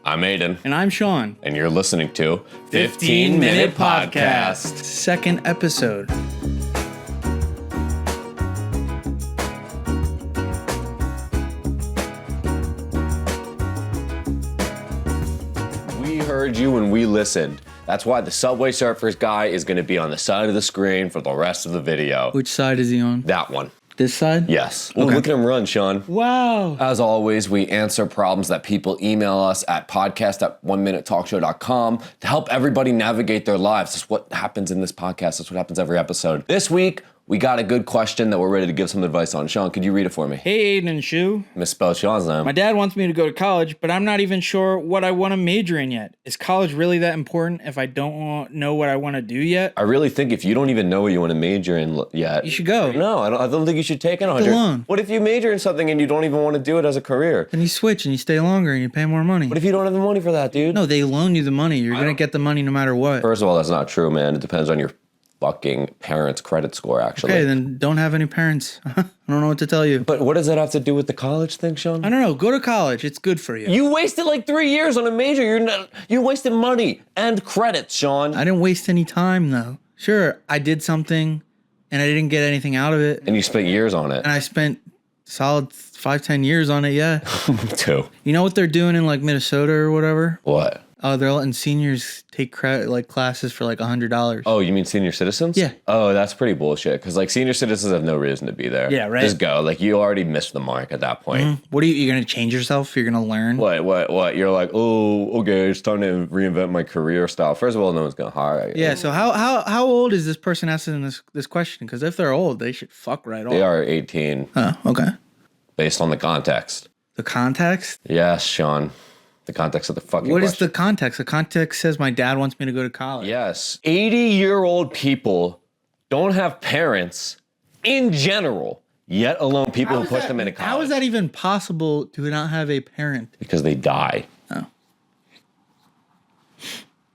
I'm Aiden. And I'm Sean. And you're listening to 15-Minute Podcast. Second episode. We heard you and we listened. That's why the Subway Surfers guy is going to be on the side of the screen for the rest of the video. Which side is he on? That one. This side? Yes. Well, Okay. look at him run, Sean. Wow. As always, we answer problems that people email us at podcast@oneminutetalkshow.com to help everybody navigate their lives. That's what happens in this podcast. That's what happens every episode. This week, we got a good question that we're ready to give some advice on. Sean, could you read it for me? Hey, Aiden and Shu. Misspelled Sean's name. My dad wants me to go to college, but I'm not even sure what I want to major in yet. Is college really that important if I don't know what I want to do yet? I really think if you don't even know what you want to major in yet, You should go. No, I don't think you should take it on. alone. What if you major in something and you don't even want to do it as a career? Then you switch and you stay longer and you pay more money. What if you don't have the money for that, dude? No, they loan you the money. You're going to get the money no matter what. First of all, that's not true, man. It depends on your fucking parents' credit score, actually. Okay, then don't have any parents. I don't know what to tell you. But what does that have to do with the college thing, Sean? I don't know. Go to college. It's good for you. You wasted like 3 years on a major. You wasted money and credits, Sean. I didn't waste any time, though. Sure, I did something and I didn't get anything out of it. And you spent years on it. And I spent solid 5-10 years on it, yeah. Too. You know what they're doing in like Minnesota or whatever? What? Oh, they're letting seniors take classes for like $100. Oh, you mean senior citizens? Yeah. Oh, that's pretty bullshit. Because like senior citizens have no reason to be there. Yeah, right. Just go. Like you already missed the mark at that point. What are you going to change yourself? You're going to learn? What? You're like, oh, okay, it's time to reinvent my career style. First of all, no one's gonna hire you. Yeah, so how old is this person asking this question? Because if they're old, they should fuck right off. They are 18, Oh, okay. based on the context. The context? Yes, Sean. The context of the fucking What is question. the context? The context says my dad wants me to go to college. Yes. 80-year-old people don't have parents in general, yet alone people who push them into college. How is that even possible to not have a parent? Because they die. Oh.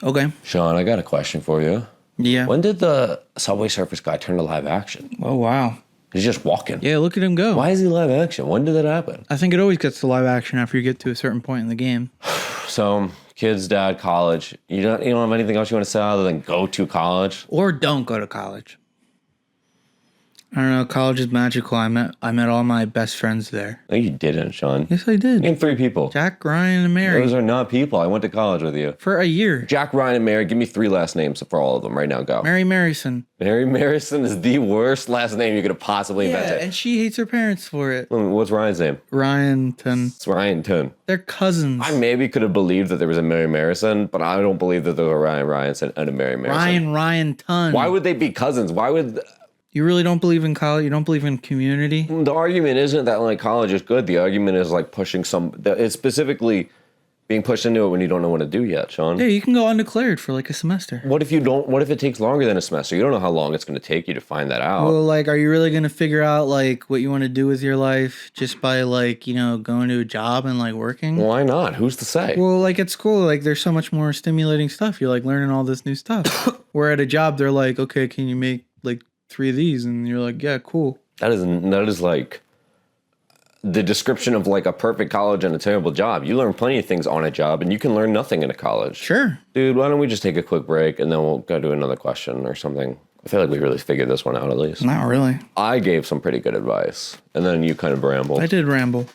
Okay. Sean, I got a question for you. Yeah. When did the Subway Surfers guy turn to live action? Oh, wow. He's just walking. Yeah, look at him go. Why is he live action? When did that happen? I think it always gets to live action after you get to a certain point in the game. So, kids, dad, college. You don't have anything else you want to say other than go to college? Or don't go to college. I don't know. College is magical. I met all my best friends there. No, you didn't, Sean. Yes, I did. Name 3 people. Jack, Ryan, and Mary. Those are not people. I went to college with you. For a year. Jack, Ryan, and Mary. Give me 3 last names for all of them right now. Go. Mary Marison. Mary Marison is the worst last name you could have possibly Yeah, invented. and she hates her parents for it. What's Ryan's name? Ryanton. It's Ryan Tun. They're cousins. I maybe could have believed that there was a Mary Marison, but I don't believe that there was a Ryan Ryanson and a Mary Marison. Ryan Tun. Why would they be cousins? Why would... You really don't believe in college? You don't believe in community? The argument isn't that like college is good. The argument is like pushing it's specifically being pushed into it when you don't know what to do yet, Sean. Yeah, you can go undeclared for like a semester. What if you don't? What if it takes longer than a semester? You don't know how long it's going to take you to find that out. Well, like, are you really going to figure out like what you want to do with your life just by like, going to a job and like working? Why not? Who's to say? Well, like at school, like there's so much more stimulating stuff. You're like learning all this new stuff. Where at a job, they're like, okay, can you make like 3 of these? And you're like, yeah, cool. That is like the description of like a perfect college and a terrible job. You learn plenty of things on a job and you can learn nothing in a college. Sure. Dude, why don't we just take a quick break and then we'll go to another question or something. I feel like we really figured this one out at least. Not really. I gave some pretty good advice and then you kind of rambled. I did ramble.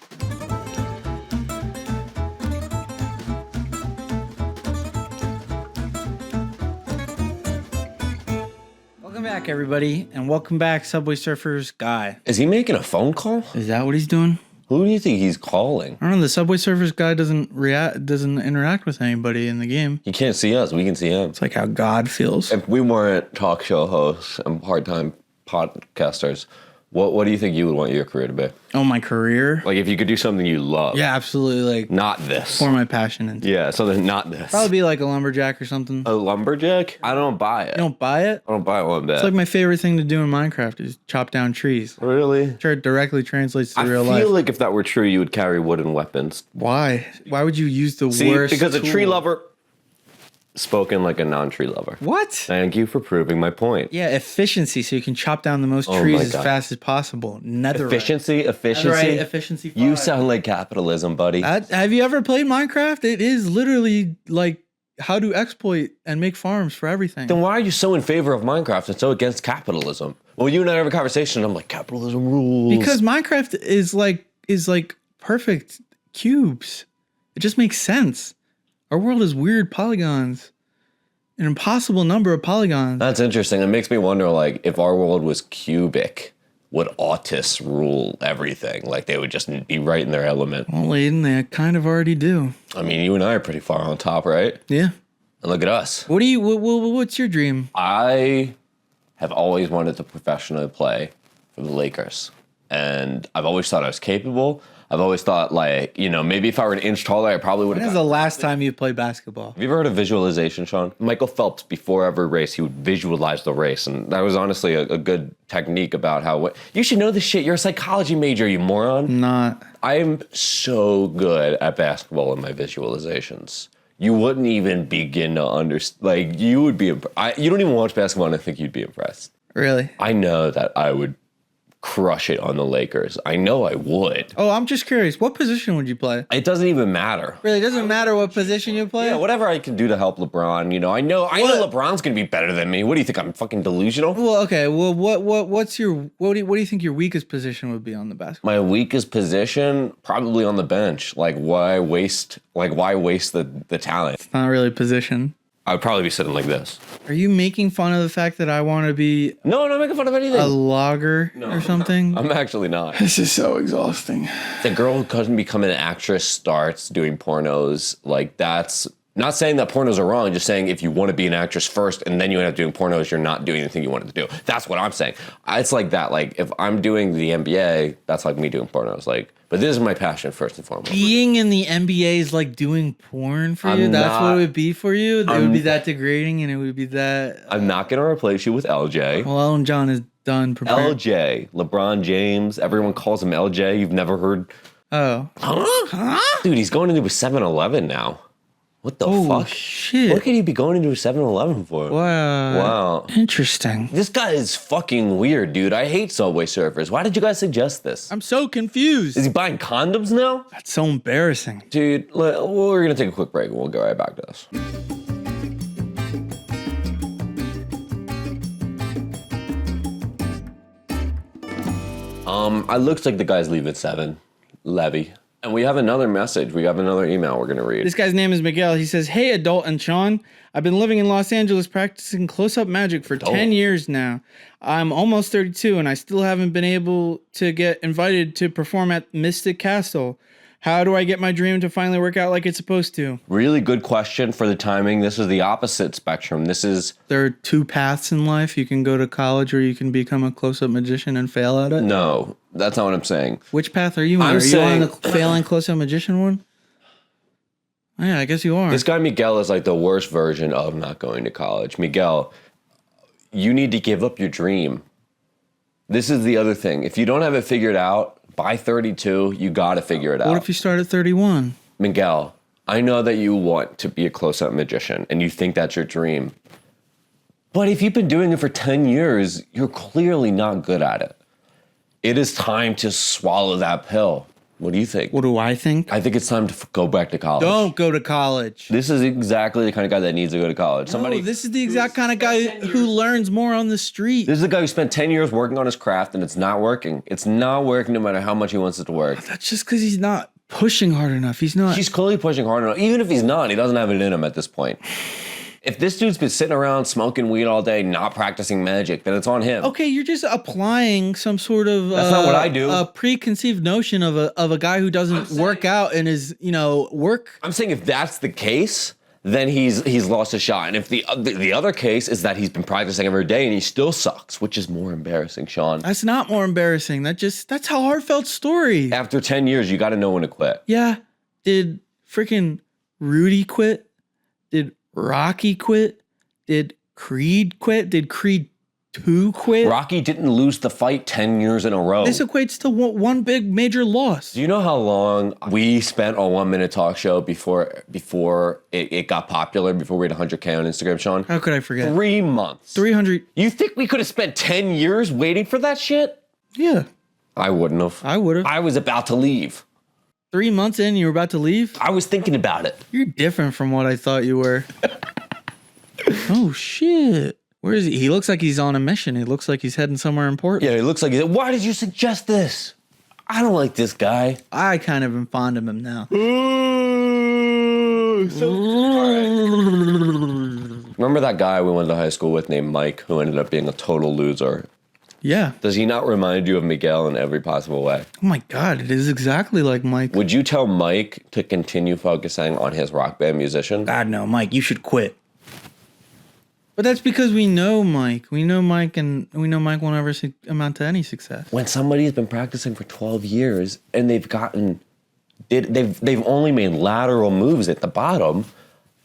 Welcome back, everybody, and welcome back, Subway Surfers guy. Is he making a phone call? Is that what he's doing? Who do you think he's calling? I don't know. The Subway Surfers guy doesn't interact with anybody in the game. He can't see us. We can see him. It's like how God feels. If we weren't talk show hosts and part-time podcasters, what do you think you would want your career to be? Oh, my career? Like if you could do something you love. Yeah, absolutely. Like Not this. for my passion. And Yeah, something not this. probably be like a lumberjack or something. A lumberjack? I don't buy it. You don't buy it? I don't buy it one bit. It's like my favorite thing to do in Minecraft is chop down trees. Really? Sure, it directly translates to real I life. feel like if that were true, you would carry wooden weapons. Why? Why would you use the See, worst because a tree tool? lover... Spoken like a non-tree lover. What? Thank you for proving my point. Yeah, efficiency, so you can chop down the most Oh trees my as God. fast as possible. Netherite. Efficiency. Netherite, efficiency. You 5. sound like capitalism, buddy. Have you ever played Minecraft? It is literally like how to exploit and make farms for everything. Then why are you so in favor of Minecraft and so against capitalism? Well, you and I have a conversation. And I'm like, capitalism rules. Because Minecraft is like perfect cubes. It just makes sense. Our world is weird polygons. An impossible number of polygons. That's interesting. It makes me wonder, like, if our world was cubic, would autists rule everything? Like, they would just be right in their element. Well, Aiden, they kind of already do. I mean, you and I are pretty far on top, right? Yeah. And look at us. What's your dream? I have always wanted to professionally play for the Lakers. And I've always thought I was capable. I've always thought, like, you know, maybe if I were an inch taller, I probably would have. When is the last time you played basketball? Have you ever heard of visualization, Sean? Michael Phelps, before every race, he would visualize the race. And that was honestly a good technique about how... You should know this shit. You're a psychology major, you moron. Not. I'm so good at basketball in my visualizations. You wouldn't even begin to understand. Like, you would be... you don't even watch basketball and I think you'd be impressed. Really? I know that I would crush it on the Lakers. I know I would. Oh, I'm just curious. What position would you play? It doesn't even matter. Really, it doesn't matter what position you play? Yeah, whatever I can do to help LeBron. You know, I know LeBron's gonna be better than me. What do you think? I'm fucking delusional? Well, okay. Well, what do you think your weakest position would be on the basketball? My weakest position, probably on the bench. Like, why waste the talent? It's not really a position. I would probably be sitting like this. Are you making fun of the fact that I want to be No, I'm not making fun of anything. a logger or something? I'm actually not. This is so exhausting. The girl who couldn't become an actress starts doing pornos. Like, that's not saying that pornos are wrong, just saying if you want to be an actress first and then you end up doing pornos, you're not doing anything you wanted to do. That's what I'm saying. It's like that. Like, if I'm doing the NBA, that's like me doing pornos. Like, but this is my passion first and foremost. Being in the NBA is like doing porn for you? That's what it would be for you? It would be that degrading and it would be that... I'm not going to replace you with LJ. Well, Elton John is done prepared. LJ, LeBron James. Everyone calls him LJ. You've never heard... Oh. Huh? Dude, he's going into a 7-Eleven now. What the Oh, fuck? shit. What could he be going into a 7-Eleven for? Wow. Wow. Interesting. This guy is fucking weird, dude. I hate Subway Surfers. Why did you guys suggest this? I'm so confused. Is he buying condoms now? That's so embarrassing. Dude, we're gonna take a quick break and we'll go right back to this. It looks like the guy's leaving at 7. Levy. And we have another message. We have another email we're going to read. This guy's name is Miguel. He says, "Hey, Adult and Sean. I've been living in Los Angeles practicing close-up magic for 10 years now. I'm almost 32, and I still haven't been able to get invited to perform at Mystic Castle. How do I get my dream to finally work out like it's supposed to?" Really good question for the timing. This is the opposite spectrum. There are 2 paths in life. You can go to college or you can become a close-up magician and fail at it. No, that's not what I'm saying. Which path are you on? Are you on the failing close-up magician one? Oh, yeah, I guess you are. This guy Miguel is like the worst version of not going to college. Miguel, you need to give up your dream. This is the other thing. If you don't have it figured out, by 32, you got to figure it out. What if you start at 31? Miguel, I know that you want to be a close-up magician and you think that's your dream. But if you've been doing it for 10 years, you're clearly not good at it. It is time to swallow that pill. What do you think? What do I think? I think it's time to go back to college. Don't go to college. This is exactly the kind of guy that needs to go to college. No, this is the exact kind of guy who learns more on the street. This is the guy who spent 10 years working on his craft and it's not working. It's not working no matter how much he wants it to work. That's just because he's not pushing hard enough. He's clearly pushing hard enough. Even if he's not, he doesn't have it in him at this point. If this dude's been sitting around smoking weed all day, not practicing magic, then it's on him. Okay, you're just applying some sort of That's not what I do. A preconceived notion of a guy who doesn't work out and is, work. I'm saying if that's the case, then he's lost his shot. And if the other case is that he's been practicing every day and he still sucks, which is more embarrassing, Sean. That's not more embarrassing. That's how heartfelt story. After 10 years, you got to know when to quit. Yeah. Did freaking Rudy quit? Did Rocky quit? Did Creed quit? Did Creed 2 quit? Rocky didn't lose the fight 10 years in a row. This equates to one big major loss. Do you know how long we spent on 1 Minute Talk Show before it got popular, before we had 100K on Instagram, Sean? How could I forget? 3 months. 300. You think we could have spent 10 years waiting for that shit? Yeah. I wouldn't have. I would have. I was about to leave. 3 months in, you were about to leave? I was thinking about it. You're different from what I thought you were. Oh, shit. Where is he? He looks like he's on a mission. He looks like he's heading somewhere important. Yeah, it looks like he's... Why did you suggest this? I don't like this guy. I kind of am fond of him now. Remember that guy we went to high school with named Mike who ended up being a total loser? Yeah. Does he not remind you of Miguel in every possible way? Oh my God, it is exactly like Mike. Would you tell Mike to continue focusing on his rock band musician? God, no, Mike, you should quit. But that's because we know Mike. We know Mike, and we know Mike won't ever amount to any success. When somebody's been practicing for 12 years and they've only made lateral moves at the bottom,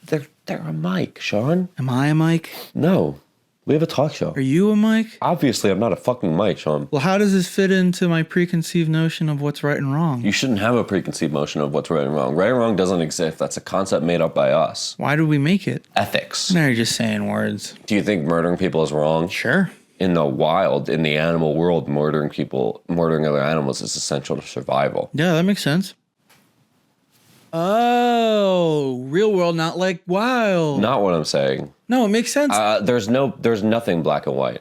they're a Mike, Sean. Am I a Mike? No. We have a talk show. Are you a Mike? Obviously, I'm not a fucking Mike, Sean. Well, how does this fit into my preconceived notion of what's right and wrong? You shouldn't have a preconceived notion of what's right and wrong. Right and wrong doesn't exist. That's a concept made up by us. Why did we make it? Ethics. Now you're just saying words. Do you think murdering people is wrong? Sure. In the wild, in the animal world, murdering other animals is essential to survival. Yeah, that makes sense. Oh, real world, not like wild. Not what I'm saying. No, it makes sense. There's nothing black and white.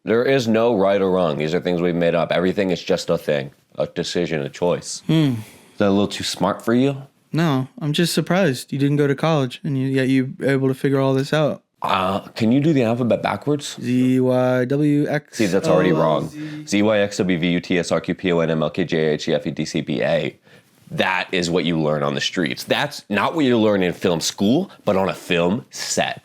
There is no right or wrong. These are things we've made up. Everything is just a thing, a decision, a choice. Is that a little too smart for you? No, I'm just surprised you didn't go to college and yet you were able to figure all this out. Can you do the alphabet backwards? Z-Y-W-X. See, that's already wrong. Z-Y-X-W-V-U-T-S-R-Q-P-O-N-M-L-K-J-H-E-F-E-D-C-B-A. That is what you learn on the streets. That's not what you learn in film school, but on a film set.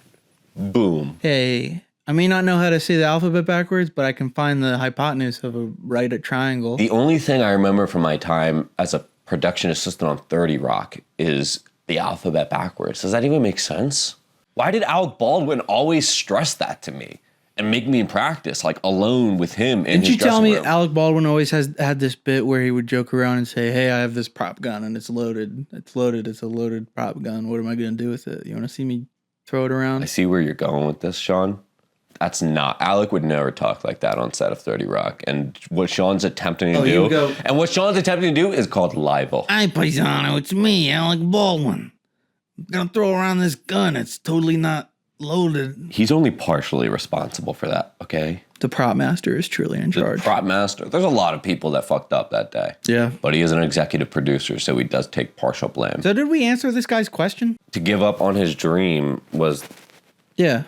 Boom. Hey, I may not know how to say the alphabet backwards, but I can find the hypotenuse of a right triangle. The only thing I remember from my time as a production assistant on 30 Rock is the alphabet backwards. Does that even make sense? Why did Alec Baldwin always stress that to me and make me practice, like alone with him in his Didn't you tell me room? Alec Baldwin always had this bit where he would joke around and say, hey, I have this prop gun and it's loaded. It's loaded. It's a loaded prop gun. What am I going to do with it? You want to see me throw it around? I see where you're going with this, Sean. That's not... Alec would never talk like that on set of 30 Rock. And what Sean's attempting to do... And what Sean's attempting to do is called libel. Hi, Paisano. It's me, Alec Baldwin. I'm going to throw around this gun. It's totally not loaded. He's only partially responsible for that, okay? The prop master is truly in charge. Prop master. There's a lot of people that fucked up that day. Yeah. But he is an executive producer, so he does take partial blame. So did we answer this guy's question? To give up on his dream was... Yeah.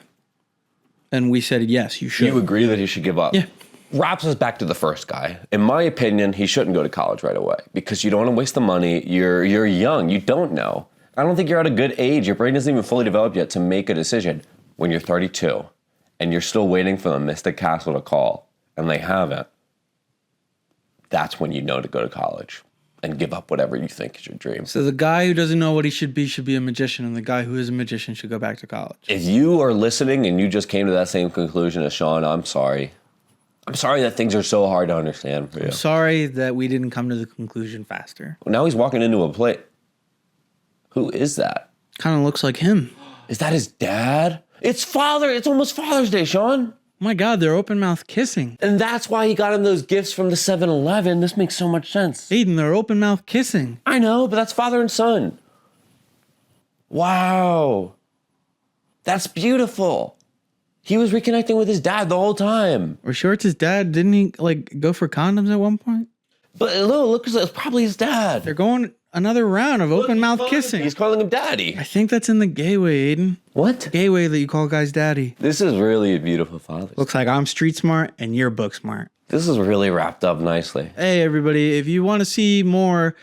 And we said, yes, you should. You agree that he should give up? Yeah. Wraps us back to the first guy. In my opinion, he shouldn't go to college right away because you don't want to waste the money. You're young. You don't know. I don't think you're at a good age. Your brain isn't even fully developed yet to make a decision. When you're 32 and you're still waiting for the Mystic Castle to call and they haven't, that's when you know to go to college and give up whatever you think is your dream. So the guy who doesn't know what he should be a magician, and the guy who is a magician should go back to college. If you are listening and you just came to that same conclusion as Sean, I'm sorry. I'm sorry that things are so hard to understand for you. I'm sorry that we didn't come to the conclusion faster. Well, now he's walking into a plate. Who is that? Kind of looks like him. Is that his dad? It's almost Father's Day, Sean. Oh my God, they're open mouth kissing. And that's why he got him those gifts from the 7-Eleven. This makes so much sense. Aiden, they're open mouth kissing. I know, but that's father and son. Wow. That's beautiful. He was reconnecting with his dad the whole time. We're sure it's his dad. Didn't he go for condoms at one point? But look, it's probably his dad. They're going another round of open mouth kissing. He's calling him daddy. I think that's in the gay way, Aiden. What? Gay way that you call guys daddy. This is really a beautiful Father's Day. Looks like I'm street smart and you're book smart. This is really wrapped up nicely. Hey, everybody. If you want to see more,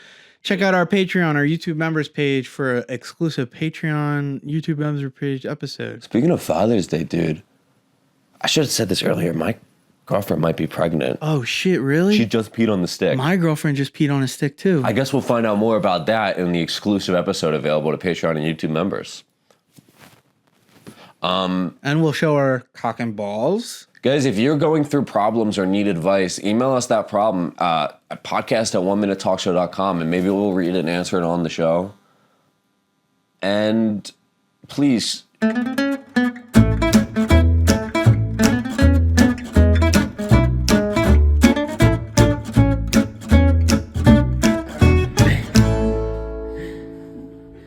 check out our Patreon, our YouTube members page for an exclusive Patreon YouTube members page episode. Speaking of Father's Day, dude, I should have said this earlier. My girlfriend might be pregnant. Oh, shit, really? She just peed on the stick. My girlfriend just peed on a stick, too. I guess we'll find out more about that in the exclusive episode available to Patreon and YouTube members. And we'll show our cock and balls. Guys, if you're going through problems or need advice, email us that problem at podcast@oneminutetalkshow.com, and maybe we'll read it and answer it on the show. And please...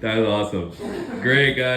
That was awesome. Great, guys.